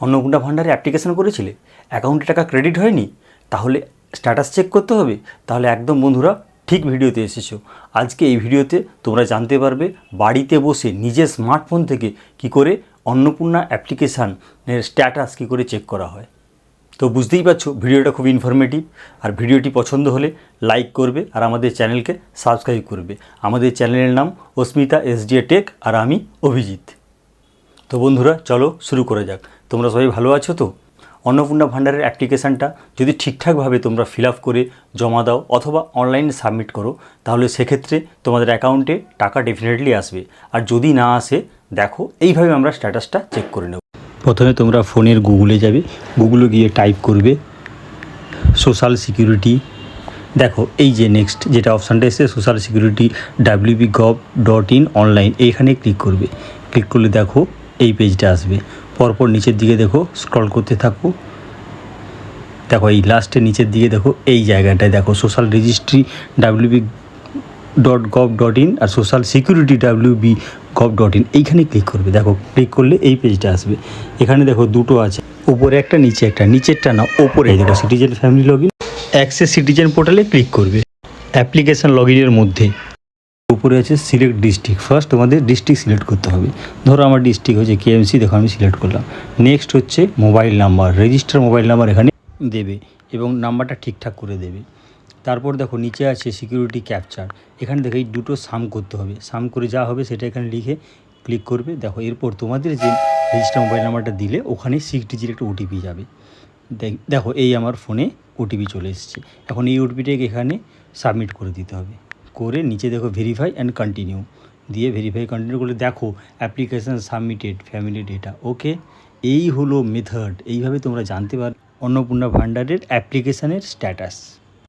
অন্নপূর্ণা ভান্ডারে application করেছিলে, অ্যাকাউন্টে টাকা ক্রেডিট হয়নি, তাহলে স্ট্যাটাস চেক করতে হবে। তাহলে একদম বন্ধুরা ঠিক ভিডিওতে এসেছো। আজকে এই ভিডিওতে তোমরা জানতে পারবে বাড়িতে বসে নিজের স্মার্টফোন থেকে কি করে অন্নপূর্ণা অ্যাপ্লিকেশানের স্ট্যাটাস কী করে চেক করা হয়। তো বুঝতেই পারছো ভিডিওটা খুব ইনফরমেটিভ। আর ভিডিওটি পছন্দ হলে লাইক করবে আর আমাদের চ্যানেলকে সাবস্ক্রাইব করবে। আমাদের চ্যানেলের নাম অস্মিতা SDA টেক আর আমি অভিজিৎ। তো বন্ধুরা চলো শুরু করা যাক। তোমরা সবাই ভালো আছো তো? অন্নপূর্ণা ভান্ডারের অ্যাপ্লিকেশানটা যদি ঠিকঠাকভাবে তোমরা ফিল আপ করে জমা দাও অথবা অনলাইনে সাবমিট করো, তাহলে সেক্ষেত্রে তোমাদের অ্যাকাউন্টে টাকা ডেফিনেটলি আসবে। আর যদি না আসে, দেখো এইভাবে আমরা স্ট্যাটাসটা চেক করে নেব। প্রথমে তোমরা ফোনের গুগলে যাবে, গুগলে গিয়ে টাইপ করবে সোশ্যাল সিকিউরিটি। দেখো এই যে নেক্সট যেটা অপশানটা এসেছে সোশ্যাল সিকিউরিটি wp.gov.in অনলাইন, এইখানে ক্লিক করবে। ক্লিক করলে দেখো এই পেজটা আসবে। পরপর নিচের দিকে দেখো স্ক্রল করতে থাকো। দেখো এই লাস্টের নিচের দিকে দেখো এই জায়গাটায় দেখো সোশ্যাল রেজিস্ট্রি wp.gov.in আর সোশ্যাল সিকিউরিটি wp.gov.in, এইখানে ক্লিক করবে। দেখো ক্লিক করলে এই পেজটা আসবে। এখানে দেখো দুটো আছে, উপরে একটা নিচে একটা, নিচেরটা না ওপরে দেখো citizen family login access citizen পোর্টালে ক্লিক করবে। অ্যাপ্লিকেশান লগইনের মধ্যে উপরে আছে সিলেক্ট ডিস্ট্রিক্ট। ফার্স্ট তোমাদের ডিস্ট্রিক্ট সিলেক্ট করতে হবে। ধরো আমার ডিস্ট্রিক্ট হচ্ছে KMC, দেখো আমি সিলেক্ট করলাম। নেক্সট হচ্ছে mobile number, register mobile number এখানে দেবে এবং নাম্বারটা ঠিকঠাক করে দেবে। তারপর দেখো নিচে আছে সিকিউরিটি ক্যাপচার, এখানে দেখো এই দুটো সাম করতে হবে। সাম করে যা হবে সেটা এখানে লিখে ক্লিক করবে। দেখো এরপর তোমাদের যে রেজিস্টার মোবাইল নাম্বারটা দিলে ওখানে 6 ডিজিট একটা OTP যাবে। দেখো এই আমার ফোনে OTP চলে এসেছে। এখন এই OTPটাকে এখানে সাবমিট করে দিতে হবে। করে নিচে দেখো ভেরিফাই অ্যান্ড কন্টিনিউ দিয়ে ভেরিফাই কন্টিনিউ করলে দেখো application submitted family data okay. এই হলো মেথড। এইভাবে তোমরা জানতে পারো অন্নপূর্ণা ভান্ডারের অ্যাপ্লিকেশানের স্ট্যাটাস।